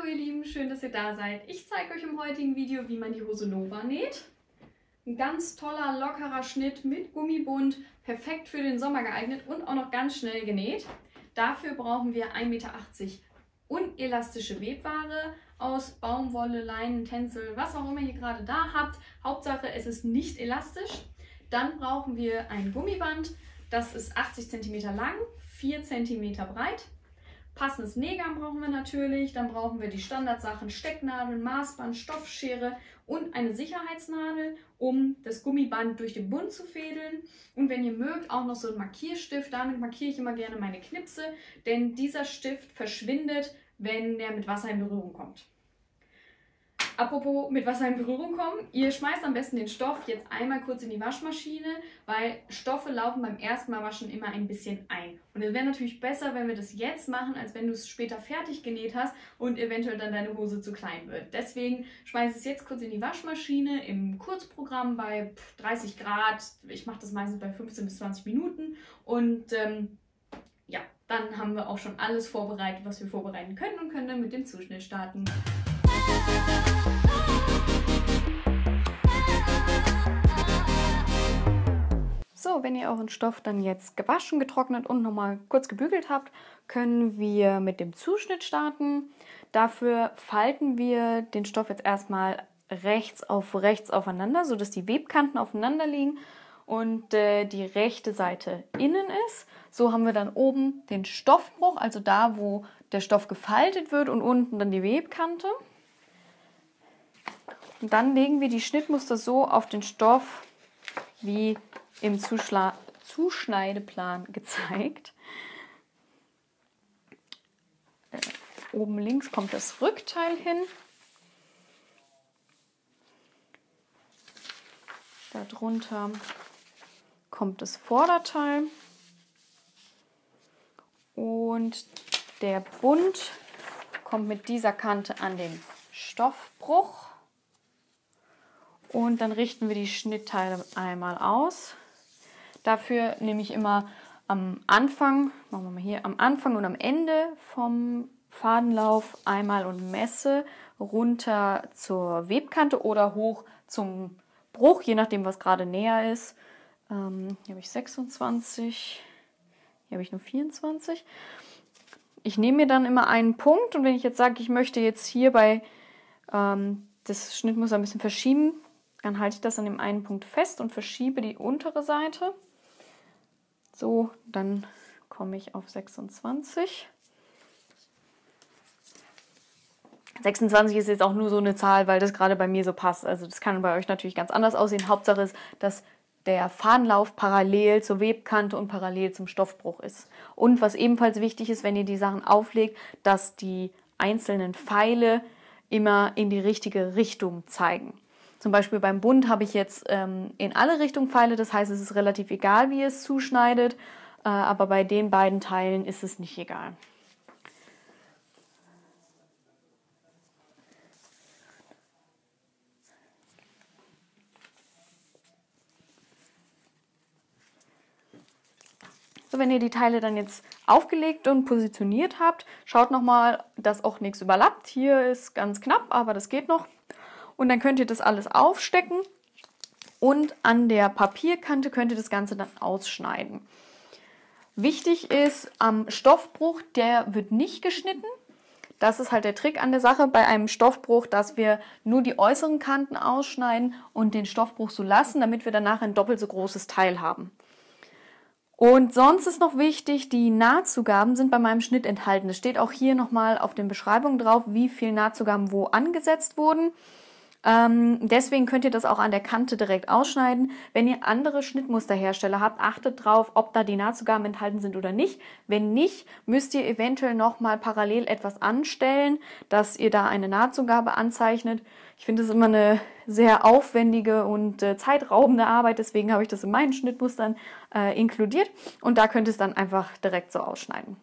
Hallo ihr Lieben, schön, dass ihr da seid. Ich zeige euch im heutigen Video, wie man die Hose Nova näht. Ein ganz toller, lockerer Schnitt mit Gummibund, perfekt für den Sommer geeignet und auch noch ganz schnell genäht. Dafür brauchen wir 1,80 Meter unelastische Webware aus Baumwolle, Leinen, Tencel, was auch immer ihr gerade da habt. Hauptsache, es ist nicht elastisch. Dann brauchen wir ein Gummiband, das ist 80 cm lang, 4 cm breit. Passendes Nähgarn brauchen wir natürlich, dann brauchen wir die Standardsachen Stecknadeln, Maßband, Stoffschere und eine Sicherheitsnadel, um das Gummiband durch den Bund zu fädeln. Und wenn ihr mögt, auch noch so einen Markierstift. Damit markiere ich immer gerne meine Knipse, denn dieser Stift verschwindet, wenn der mit Wasser in Berührung kommt. Apropos mit Wasser in Berührung kommen, ihr schmeißt am besten den Stoff jetzt einmal kurz in die Waschmaschine, weil Stoffe laufen beim ersten Mal waschen immer ein bisschen ein. Und es wäre natürlich besser, wenn wir das jetzt machen, als wenn du es später fertig genäht hast und eventuell dann deine Hose zu klein wird. Deswegen schmeiß es jetzt kurz in die Waschmaschine im Kurzprogramm bei 30 Grad. Ich mache das meistens bei 15 bis 20 Minuten und ja, dann haben wir auch schon alles vorbereitet, was wir vorbereiten können und können dann mit dem Zuschnitt starten. So, wenn ihr euren Stoff dann jetzt gewaschen, getrocknet und nochmal kurz gebügelt habt, können wir mit dem Zuschnitt starten. Dafür falten wir den Stoff jetzt erstmal rechts auf rechts aufeinander, sodass die Webkanten aufeinander liegen und die rechte Seite innen ist. So haben wir dann oben den Stoffbruch, also da, wo der Stoff gefaltet wird und unten dann die Webkante. Und dann legen wir die Schnittmuster so auf den Stoff wie im Zuschneideplan gezeigt. Oben links kommt das Rückteil hin. Darunter kommt das Vorderteil. Und der Bund kommt mit dieser Kante an den Stoffbruch. Und dann richten wir die Schnittteile einmal aus. Dafür nehme ich immer am Anfang, machen wir mal hier, am Anfang und am Ende vom Fadenlauf einmal und messe runter zur Webkante oder hoch zum Bruch, je nachdem, was gerade näher ist. Hier habe ich 26, hier habe ich nur 24. Ich nehme mir dann immer einen Punkt und wenn ich jetzt sage, ich möchte jetzt hierbei das Schnittmuster ein bisschen verschieben, dann halte ich das an dem einen Punkt fest und verschiebe die untere Seite. So, dann komme ich auf 26. 26 ist jetzt auch nur so eine Zahl, weil das gerade bei mir so passt. Also das kann bei euch natürlich ganz anders aussehen. Hauptsache ist, dass der Fadenlauf parallel zur Webkante und parallel zum Stoffbruch ist. Und was ebenfalls wichtig ist, wenn ihr die Sachen auflegt, dass die einzelnen Pfeile immer in die richtige Richtung zeigen. Zum Beispiel beim Bund habe ich jetzt in alle Richtungen Pfeile, das heißt, es ist relativ egal, wie ihr es zuschneidet, aber bei den beiden Teilen ist es nicht egal. So, wenn ihr die Teile dann jetzt aufgelegt und positioniert habt, schaut nochmal, dass auch nichts überlappt. Hier ist ganz knapp, aber das geht noch. Und dann könnt ihr das alles aufstecken und an der Papierkante könnt ihr das Ganze dann ausschneiden. Wichtig ist am Stoffbruch, der wird nicht geschnitten. Das ist halt der Trick an der Sache bei einem Stoffbruch, dass wir nur die äußeren Kanten ausschneiden und den Stoffbruch so lassen, damit wir danach ein doppelt so großes Teil haben. Und sonst ist noch wichtig, die Nahtzugaben sind bei meinem Schnitt enthalten. Es steht auch hier nochmal auf den Beschreibungen drauf, wie viele Nahtzugaben wo angesetzt wurden. Deswegen könnt ihr das auch an der Kante direkt ausschneiden. Wenn ihr andere Schnittmusterhersteller habt, achtet drauf, ob da die Nahtzugaben enthalten sind oder nicht. Wenn nicht, müsst ihr eventuell nochmal parallel etwas anstellen, dass ihr da eine Nahtzugabe anzeichnet. Ich finde das immer eine sehr aufwendige und zeitraubende Arbeit, deswegen habe ich das in meinen Schnittmustern inkludiert und da könnt ihr es dann einfach direkt so ausschneiden.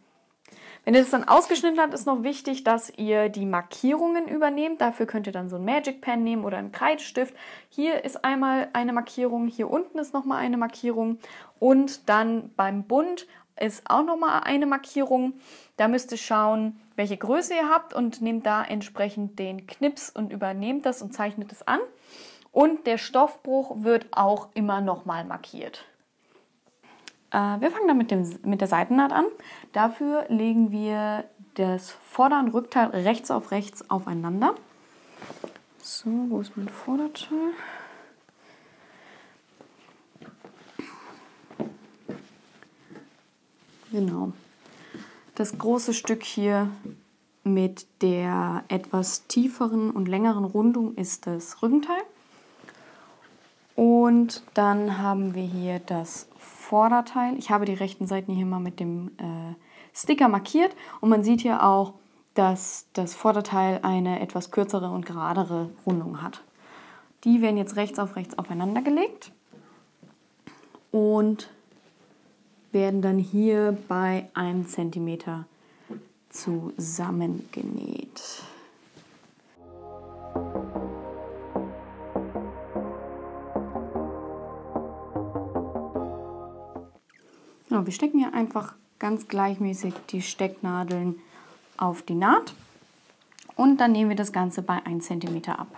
Wenn ihr das dann ausgeschnitten habt, ist noch wichtig, dass ihr die Markierungen übernehmt. Dafür könnt ihr dann so ein Magic Pen nehmen oder einen Kreidestift. Hier ist einmal eine Markierung, hier unten ist nochmal eine Markierung und dann beim Bund ist auch nochmal eine Markierung. Da müsst ihr schauen, welche Größe ihr habt und nehmt da entsprechend den Knips und übernehmt das und zeichnet es an. Und der Stoffbruch wird auch immer nochmal markiert. Wir fangen dann mit der Seitennaht an. Dafür legen wir das Vorder- und Rückteil rechts auf rechts aufeinander. So, wo ist mein Vorderteil? Genau. Das große Stück hier mit der etwas tieferen und längeren Rundung ist das Rückenteil. Und dann haben wir hier das Vorderteil. Ich habe die rechten Seiten hier mal mit dem Sticker markiert. Und man sieht hier auch, dass das Vorderteil eine etwas kürzere und geradere Rundung hat. Die werden jetzt rechts auf rechts aufeinander gelegt und werden dann hier bei 1 cm zusammengenäht. Ja, wir stecken hier einfach ganz gleichmäßig die Stecknadeln auf die Naht und dann nehmen wir das Ganze bei 1 cm ab.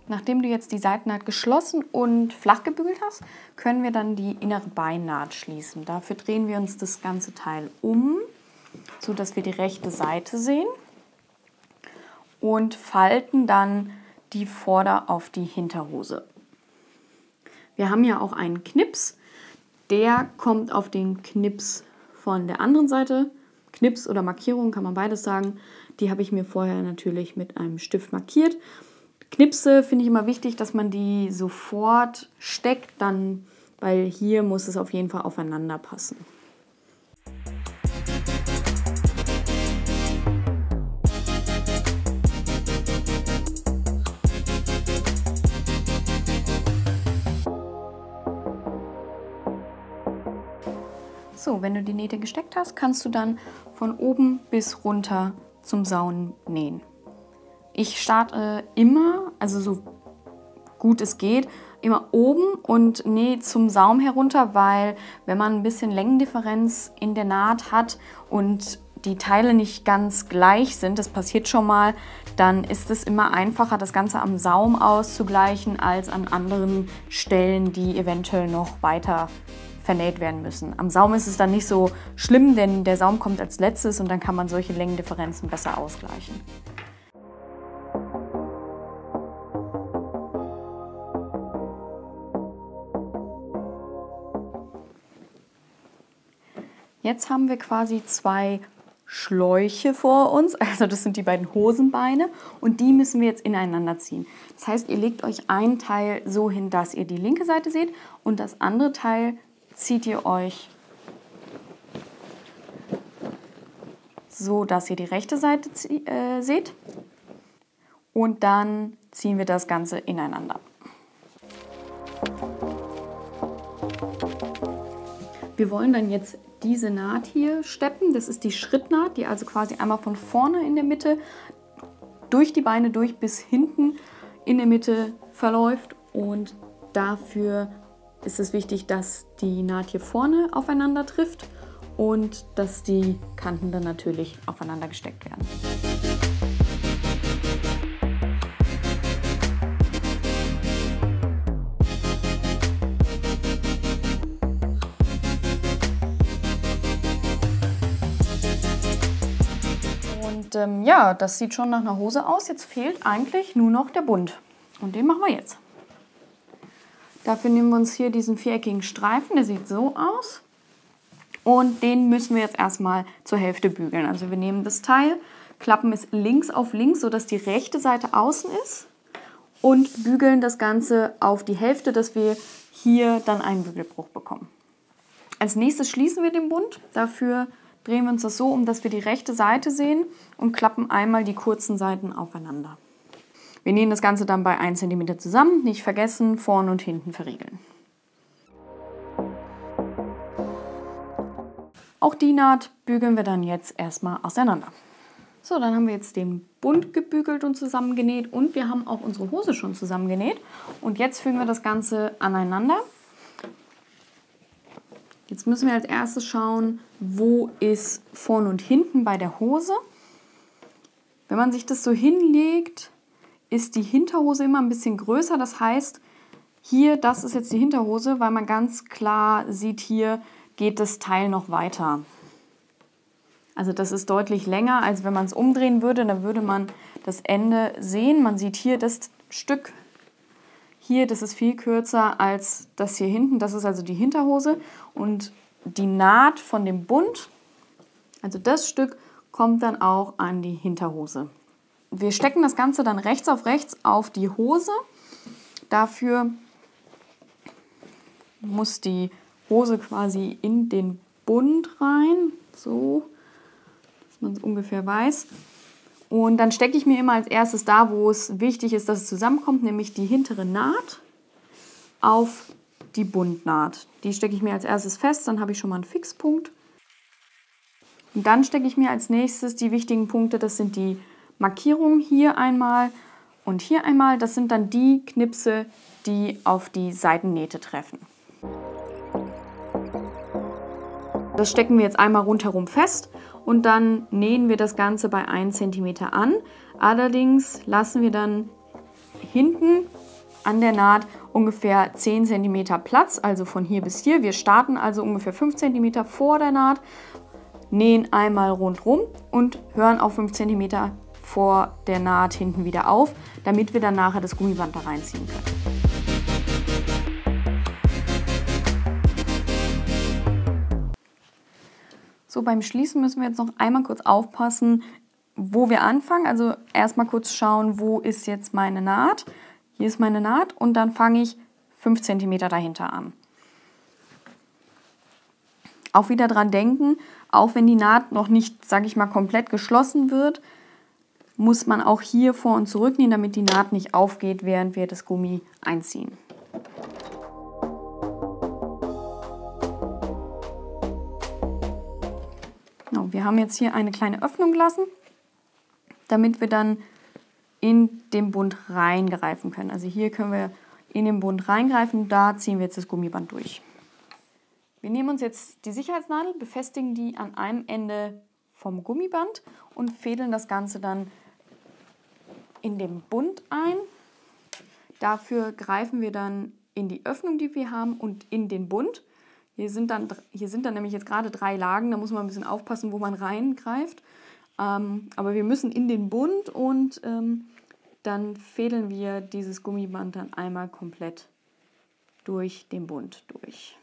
Nachdem du jetzt die Seitennaht geschlossen und flach gebügelt hast, können wir dann die innere Beinnaht schließen. Dafür drehen wir uns das ganze Teil um, so dass wir die rechte Seite sehen und falten dann die Vorder- auf die Hinterhose. Wir haben ja auch einen Knips, der kommt auf den Knips von der anderen Seite. Knips oder Markierung kann man beides sagen. Die habe ich mir vorher natürlich mit einem Stift markiert. Knipse finde ich immer wichtig, dass man die sofort steckt, dann, weil hier muss es auf jeden Fall aufeinander passen. So, wenn du die Nähte gesteckt hast, kannst du dann von oben bis runter zum Saum nähen. Ich starte immer, also so gut es geht, immer oben und nähe zum Saum herunter, weil wenn man ein bisschen Längendifferenz in der Naht hat und die Teile nicht ganz gleich sind, das passiert schon mal, dann ist es immer einfacher, das Ganze am Saum auszugleichen, als an anderen Stellen, die eventuell noch weiter vernäht werden müssen. Am Saum ist es dann nicht so schlimm, denn der Saum kommt als letztes und dann kann man solche Längendifferenzen besser ausgleichen. Jetzt haben wir quasi 2 Schläuche vor uns, also das sind die beiden Hosenbeine und die müssen wir jetzt ineinander ziehen. Das heißt, ihr legt euch ein Teil so hin, dass ihr die linke Seite seht und das andere Teil zieht ihr euch so, dass ihr die rechte Seite seht und dann ziehen wir das Ganze ineinander. Wir wollen dann jetzt diese Naht hier steppen. Das ist die Schrittnaht, die also quasi einmal von vorne in der Mitte durch die Beine durch bis hinten in der Mitte verläuft. Und dafür ist es wichtig, dass die Naht hier vorne aufeinander trifft und dass die Kanten dann natürlich aufeinander gesteckt werden. Und ja, das sieht schon nach einer Hose aus. Jetzt fehlt eigentlich nur noch der Bund. Und den machen wir jetzt. Dafür nehmen wir uns hier diesen viereckigen Streifen. Der sieht so aus. Und den müssen wir jetzt erstmal zur Hälfte bügeln. Also wir nehmen das Teil, klappen es links auf links, sodass die rechte Seite außen ist. Und bügeln das Ganze auf die Hälfte, dass wir hier dann einen Bügelbruch bekommen. Als nächstes schließen wir den Bund. Dafür drehen wir uns das so um, dass wir die rechte Seite sehen und klappen einmal die kurzen Seiten aufeinander. Wir nähen das Ganze dann bei 1 cm zusammen, nicht vergessen, vorne und hinten verriegeln. Auch die Naht bügeln wir dann jetzt erstmal auseinander. So, dann haben wir jetzt den Bund gebügelt und zusammengenäht und wir haben auch unsere Hose schon zusammengenäht. Und jetzt fügen wir das Ganze aneinander. Jetzt müssen wir als erstes schauen, wo ist vorne und hinten bei der Hose. Wenn man sich das so hinlegt, ist die Hinterhose immer ein bisschen größer. Das heißt, hier, das ist jetzt die Hinterhose, weil man ganz klar sieht, hier geht das Teil noch weiter. Also das ist deutlich länger, als wenn man es umdrehen würde. Dann würde man das Ende sehen. Man sieht hier das Stück. Hier, das ist viel kürzer als das hier hinten. Das ist also die Hinterhose. Und die Naht von dem Bund, also das Stück, kommt dann auch an die Hinterhose. Wir stecken das Ganze dann rechts auf die Hose. Dafür muss die Hose quasi in den Bund rein, so, dass man es ungefähr weiß. Und dann stecke ich mir immer als erstes da, wo es wichtig ist, dass es zusammenkommt, nämlich die hintere Naht auf die Bundnaht. Die stecke ich mir als erstes fest, dann habe ich schon mal einen Fixpunkt. Und dann stecke ich mir als nächstes die wichtigen Punkte, das sind die Markierungen hier einmal und hier einmal. Das sind dann die Knipse, die auf die Seitennähte treffen. Das stecken wir jetzt einmal rundherum fest und dann nähen wir das Ganze bei 1 cm an. Allerdings lassen wir dann hinten an der Naht ungefähr 10 cm Platz, also von hier bis hier. Wir starten also ungefähr 5 cm vor der Naht, nähen einmal rundherum und hören auf 5 cm vor der Naht hinten wieder auf, damit wir dann nachher das Gummiband da reinziehen können. So, beim Schließen müssen wir jetzt noch einmal kurz aufpassen, wo wir anfangen. Also erstmal kurz schauen, wo ist jetzt meine Naht. Hier ist meine Naht und dann fange ich 5 cm dahinter an. Auch wieder dran denken, auch wenn die Naht noch nicht, sage ich mal, komplett geschlossen wird, muss man auch hier vor und zurück nähen, damit die Naht nicht aufgeht, während wir das Gummi einziehen. Wir haben jetzt hier eine kleine Öffnung gelassen, damit wir dann in den Bund reingreifen können. Also hier können wir in den Bund reingreifen, da ziehen wir jetzt das Gummiband durch. Wir nehmen uns jetzt die Sicherheitsnadel, befestigen die an einem Ende vom Gummiband und fädeln das Ganze dann in den Bund ein. Dafür greifen wir dann in die Öffnung, die wir haben, und in den Bund. Hier sind dann nämlich jetzt gerade 3 Lagen, da muss man ein bisschen aufpassen, wo man reingreift. Aber wir müssen in den Bund und dann fädeln wir dieses Gummiband dann einmal komplett durch den Bund durch.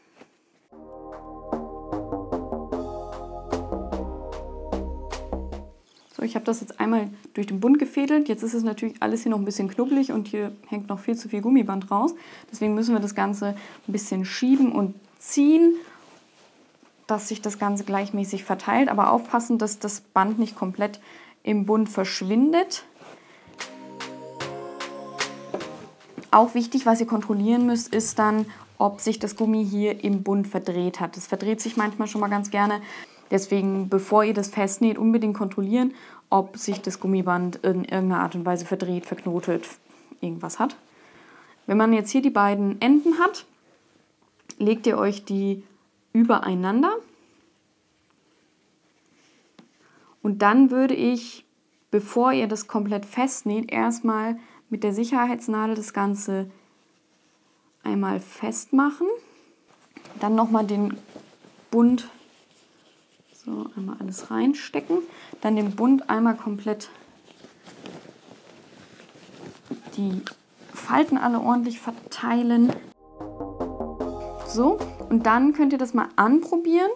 So, ich habe das jetzt einmal durch den Bund gefädelt. Jetzt ist es natürlich alles hier noch ein bisschen knubbelig und hier hängt noch viel zu viel Gummiband raus. Deswegen müssen wir das Ganze ein bisschen schieben und ziehen, dass sich das Ganze gleichmäßig verteilt. Aber aufpassen, dass das Band nicht komplett im Bund verschwindet. Auch wichtig, was ihr kontrollieren müsst, ist dann, ob sich das Gummi hier im Bund verdreht hat. Das verdreht sich manchmal schon mal ganz gerne. Deswegen, bevor ihr das festnäht, unbedingt kontrollieren, ob sich das Gummiband in irgendeiner Art und Weise verdreht, verknotet, irgendwas hat. Wenn man jetzt hier die beiden Enden hat, legt ihr euch die übereinander. Und dann würde ich, bevor ihr das komplett festnäht, erstmal mit der Sicherheitsnadel das Ganze einmal festmachen. Dann nochmal den Bund, so einmal alles reinstecken. Dann den Bund einmal komplett die Falten alle ordentlich verteilen. So, und dann könnt ihr das mal anprobieren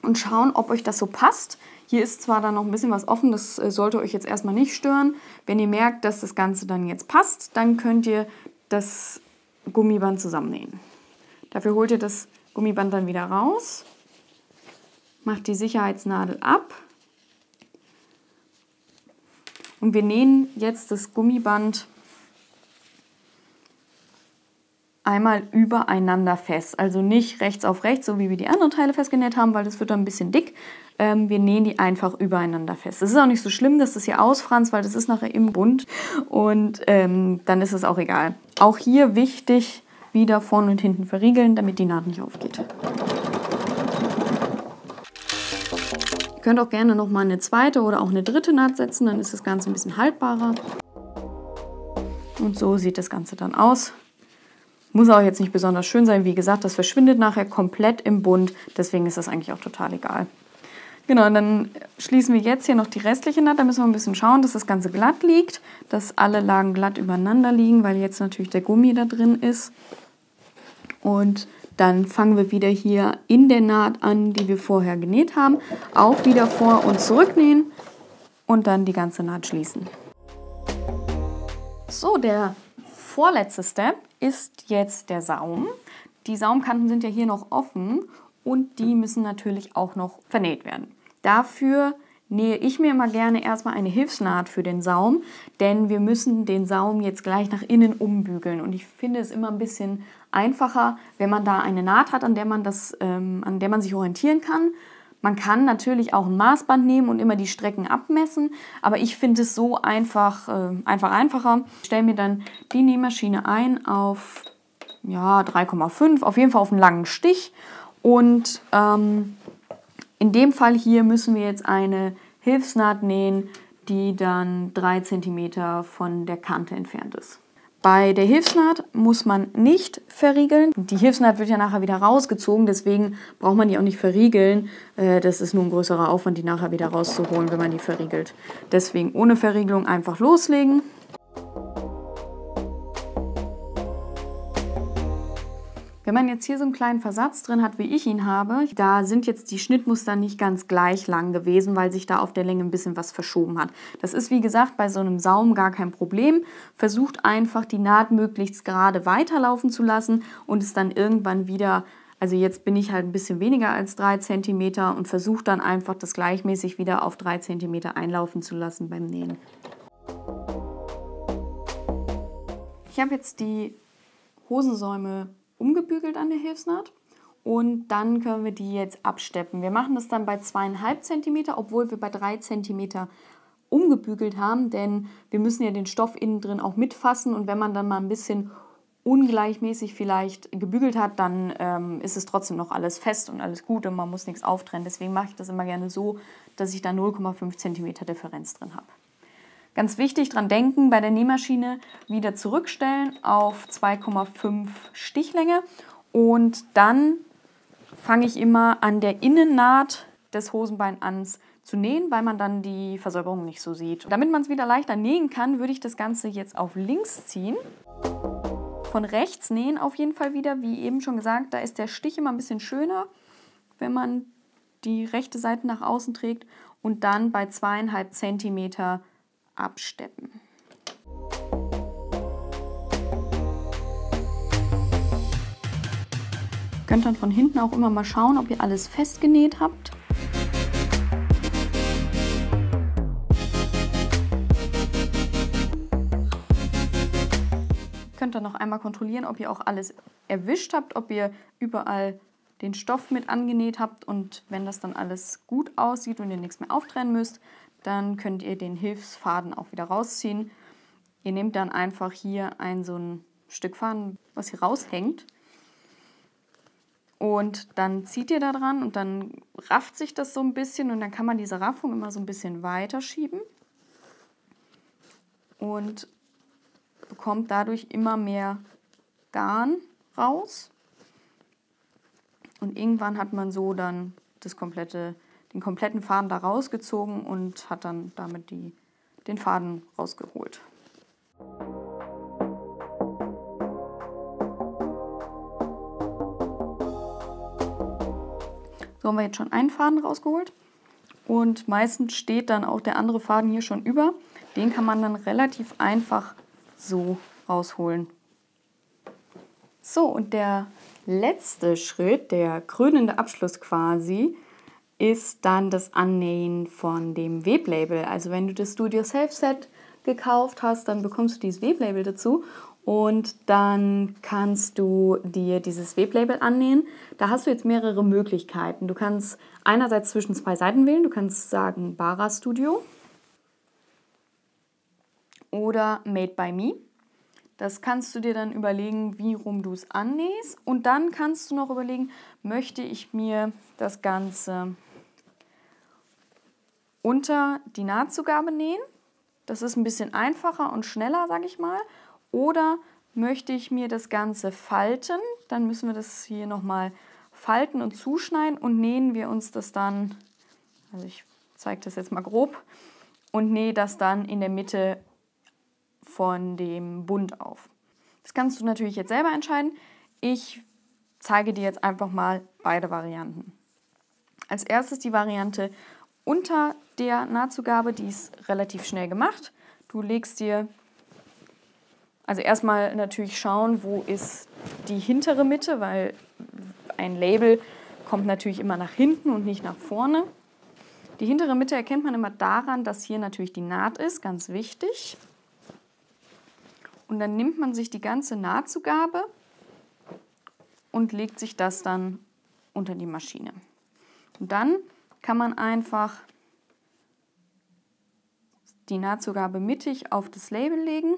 und schauen, ob euch das so passt. Hier ist zwar dann noch ein bisschen was offen, das sollte euch jetzt erstmal nicht stören. Wenn ihr merkt, dass das Ganze dann jetzt passt, dann könnt ihr das Gummiband zusammennähen. Dafür holt ihr das Gummiband dann wieder raus, macht die Sicherheitsnadel ab und wir nähen jetzt das Gummiband einmal übereinander fest. Also nicht rechts auf rechts, so wie wir die anderen Teile festgenäht haben, weil das wird dann ein bisschen dick. Wir nähen die einfach übereinander fest. Es ist auch nicht so schlimm, dass das hier ausfranst, weil das ist nachher im Bund und dann ist es auch egal. Auch hier wichtig, wieder vorne und hinten verriegeln, damit die Naht nicht aufgeht. Ihr könnt auch gerne noch mal eine zweite oder auch eine dritte Naht setzen, dann ist das Ganze ein bisschen haltbarer. Und so sieht das Ganze dann aus. Muss auch jetzt nicht besonders schön sein. Wie gesagt, das verschwindet nachher komplett im Bund. Deswegen ist das eigentlich auch total egal. Genau, und dann schließen wir jetzt hier noch die restliche Naht. Da müssen wir ein bisschen schauen, dass das Ganze glatt liegt. Dass alle Lagen glatt übereinander liegen, weil jetzt natürlich der Gummi da drin ist. Und dann fangen wir wieder hier in der Naht an, die wir vorher genäht haben. Auch wieder vor- und zurücknähen und dann die ganze Naht schließen. So, der vorletzte Step ist jetzt der Saum. Die Saumkanten sind ja hier noch offen und die müssen natürlich auch noch vernäht werden. Dafür nähe ich mir immer gerne erstmal eine Hilfsnaht für den Saum, denn wir müssen den Saum jetzt gleich nach innen umbügeln. Und ich finde es immer ein bisschen einfacher, wenn man da eine Naht hat, an der man sich orientieren kann. Man kann natürlich auch ein Maßband nehmen und immer die Strecken abmessen, aber ich finde es so einfacher. Ich stelle mir dann die Nähmaschine ein auf 3,5, auf jeden Fall auf einen langen Stich. Und in dem Fall hier müssen wir jetzt eine Hilfsnaht nähen, die dann 3 cm von der Kante entfernt ist. Bei der Hilfsnaht muss man nicht verriegeln. Die Hilfsnaht wird ja nachher wieder rausgezogen, deswegen braucht man die auch nicht verriegeln. Das ist nur ein größerer Aufwand, die nachher wieder rauszuholen, wenn man die verriegelt. Deswegen ohne Verriegelung einfach loslegen. Wenn man jetzt hier so einen kleinen Versatz drin hat, wie ich ihn habe, da sind jetzt die Schnittmuster nicht ganz gleich lang gewesen, weil sich da auf der Länge ein bisschen was verschoben hat. Das ist, wie gesagt, bei so einem Saum gar kein Problem. Versucht einfach, die Naht möglichst gerade weiterlaufen zu lassen und es dann irgendwann wieder, also jetzt bin ich halt ein bisschen weniger als 3 cm und versuche dann einfach, das gleichmäßig wieder auf 3 cm einlaufen zu lassen beim Nähen. Ich habe jetzt die Hosensäume umgebügelt an der Hilfsnaht und dann können wir die jetzt absteppen. Wir machen das dann bei 2,5 cm, obwohl wir bei 3 cm umgebügelt haben, denn wir müssen ja den Stoff innen drin auch mitfassen und wenn man dann mal ein bisschen ungleichmäßig vielleicht gebügelt hat, dann ist es trotzdem noch alles fest und alles gut und man muss nichts auftrennen. Deswegen mache ich das immer gerne so, dass ich da 0,5 cm Differenz drin habe. Ganz wichtig, dran denken, bei der Nähmaschine wieder zurückstellen auf 2,5 Stichlänge und dann fange ich immer an der Innennaht des Hosenbeins an zu nähen, weil man dann die Versäuberung nicht so sieht. Damit man es wieder leichter nähen kann, würde ich das Ganze jetzt auf links ziehen. Von rechts nähen auf jeden Fall wieder, wie eben schon gesagt, da ist der Stich immer ein bisschen schöner, wenn man die rechte Seite nach außen trägt und dann bei 2,5 cm absteppen. Ihr könnt dann von hinten auch immer mal schauen, ob ihr alles festgenäht habt. Ihr könnt dann noch einmal kontrollieren, ob ihr auch alles erwischt habt, ob ihr überall den Stoff mit angenäht habt und wenn das dann alles gut aussieht und ihr nichts mehr auftrennen müsst, dann könnt ihr den Hilfsfaden auch wieder rausziehen. Ihr nehmt dann einfach hier so ein Stück Faden, was hier raushängt. Und dann zieht ihr da dran und dann rafft sich das so ein bisschen und dann kann man diese Raffung immer so ein bisschen weiter schieben. Und bekommt dadurch immer mehr Garn raus. Und irgendwann hat man so dann den kompletten Faden da rausgezogen und hat dann damit den Faden rausgeholt. So haben wir jetzt schon einen Faden rausgeholt und meistens steht dann auch der andere Faden hier schon über. Den kann man dann relativ einfach so rausholen. So, und der letzte Schritt, der krönende Abschluss quasi, ist dann das Annähen von dem Weblabel. Also wenn du das Do-It-Yourself-Set gekauft hast, dann bekommst du dieses Weblabel dazu Und dann kannst du dir dieses Weblabel annähen. Da hast du jetzt mehrere Möglichkeiten. Du kannst einerseits zwischen 2 Seiten wählen. Du kannst sagen Bara Studio oder Made by Me. Das kannst du dir dann überlegen, wie rum du es annähst. Und dann kannst du noch überlegen, möchte ich mir das Ganze unter die Nahtzugabe nähen. Das ist ein bisschen einfacher und schneller, sage ich mal. Oder möchte ich mir das Ganze falten, dann müssen wir das hier nochmal falten und zuschneiden und nähen wir uns das dann, also ich zeige das jetzt mal grob, und nähe das dann in der Mitte von dem Bund auf. Das kannst du natürlich jetzt selber entscheiden. Ich zeige dir jetzt einfach mal beide Varianten. Als erstes die Variante unter der Nahtzugabe, die ist relativ schnell gemacht. Du legst dir, also erstmal natürlich schauen, wo ist die hintere Mitte, weil ein Label kommt natürlich immer nach hinten und nicht nach vorne. Die hintere Mitte erkennt man immer daran, dass hier natürlich die Naht ist, ganz wichtig. Und dann nimmt man sich die ganze Nahtzugabe und legt sich das dann unter die Maschine. Und dann kann man einfach die Nahtzugabe mittig auf das Label legen.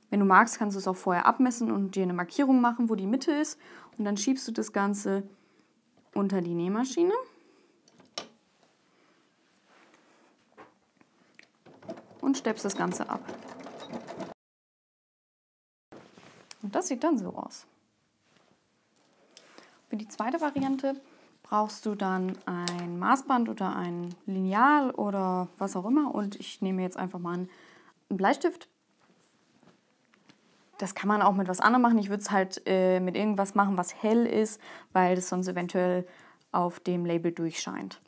Wenn du magst, kannst du es auch vorher abmessen und dir eine Markierung machen, wo die Mitte ist. Und dann schiebst du das Ganze unter die Nähmaschine. Und steppst das Ganze ab. Und das sieht dann so aus. Für die zweite Variante brauchst du dann ein Maßband oder ein Lineal oder was auch immer. Und ich nehme jetzt einfach mal einen Bleistift. Das kann man auch mit was anderem machen. Ich würde es halt mit irgendwas machen, was hell ist, weil das sonst eventuell auf dem Label durchscheint.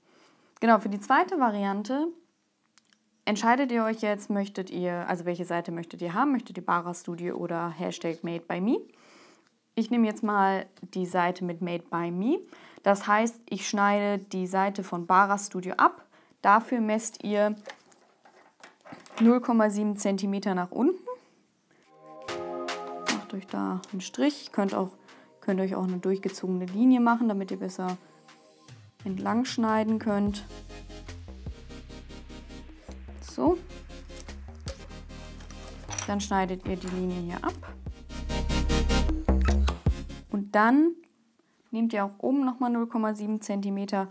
Genau, für die zweite Variante entscheidet ihr euch jetzt, möchtet ihr, also welche Seite möchtet ihr haben? Möchtet ihr Bara Studio oder Made by Me? Ich nehme jetzt mal die Seite mit Made by Me. Das heißt, ich schneide die Seite von Bara Studio ab. Dafür messt ihr 0,7 cm nach unten. Macht euch da einen Strich. Könnt euch auch eine durchgezogene Linie machen, damit ihr besser entlang schneiden könnt. So. Dann schneidet ihr die Linie hier ab. Und dann nehmt ihr auch oben nochmal 0,7 cm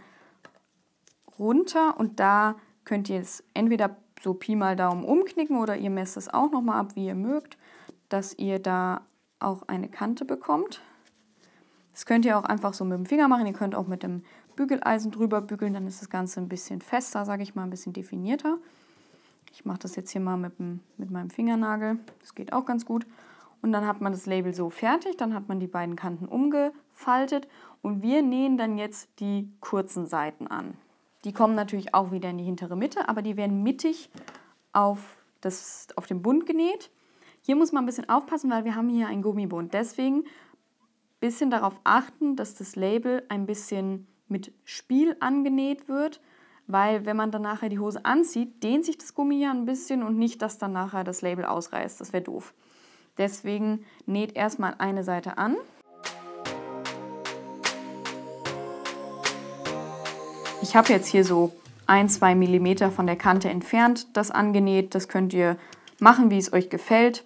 runter und da könnt ihr es entweder so Pi mal Daumen umknicken oder ihr messt es auch nochmal ab, wie ihr mögt, dass ihr da auch eine Kante bekommt. Das könnt ihr auch einfach so mit dem Finger machen. Ihr könnt auch mit dem Bügeleisen drüber bügeln, dann ist das Ganze ein bisschen fester, sage ich mal, ein bisschen definierter. Ich mache das jetzt hier mal mit meinem Fingernagel. Das geht auch ganz gut. Und dann hat man das Label so fertig, dann hat man die beiden Kanten umgefaltet und wir nähen dann jetzt die kurzen Seiten an. Die kommen natürlich auch wieder in die hintere Mitte, aber die werden mittig auf dem Bund genäht. Hier muss man ein bisschen aufpassen, weil wir haben hier einen Gummibund. Deswegen ein bisschen darauf achten, dass das Label ein bisschen mit Spiel angenäht wird, weil wenn man dann nachher die Hose anzieht, dehnt sich das Gummi ja ein bisschen und nicht, dass dann nachher das Label ausreißt. Das wäre doof. Deswegen näht erstmal eine Seite an. Ich habe jetzt hier so 1-2 mm von der Kante entfernt das angenäht. Das könnt ihr machen, wie es euch gefällt.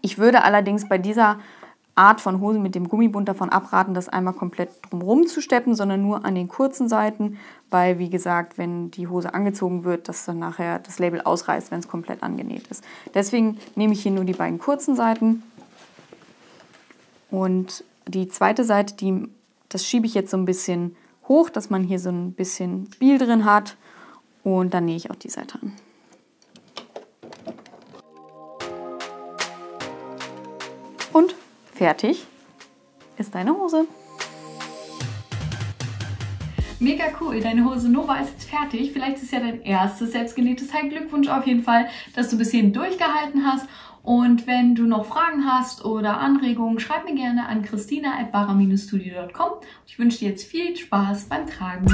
Ich würde allerdings bei dieser Art von Hosen mit dem Gummibund davon abraten, das einmal komplett drumherum zu steppen, sondern nur an den kurzen Seiten, weil, wie gesagt, wenn die Hose angezogen wird, dass dann nachher das Label ausreißt, wenn es komplett angenäht ist. Deswegen nehme ich hier nur die beiden kurzen Seiten und die zweite Seite, das schiebe ich jetzt so ein bisschen hoch, dass man hier so ein bisschen Spiel drin hat und dann nähe ich auch die Seite an. Und fertig ist deine Hose. Mega cool, deine Hose Nova ist jetzt fertig. Vielleicht ist es ja dein erstes selbstgenähtes Teil. Glückwunsch auf jeden Fall, dass du bis hierhin durchgehalten hast. Und wenn du noch Fragen hast oder Anregungen, schreib mir gerne an christina@bara-studio.com. Ich wünsche dir jetzt viel Spaß beim Tragen.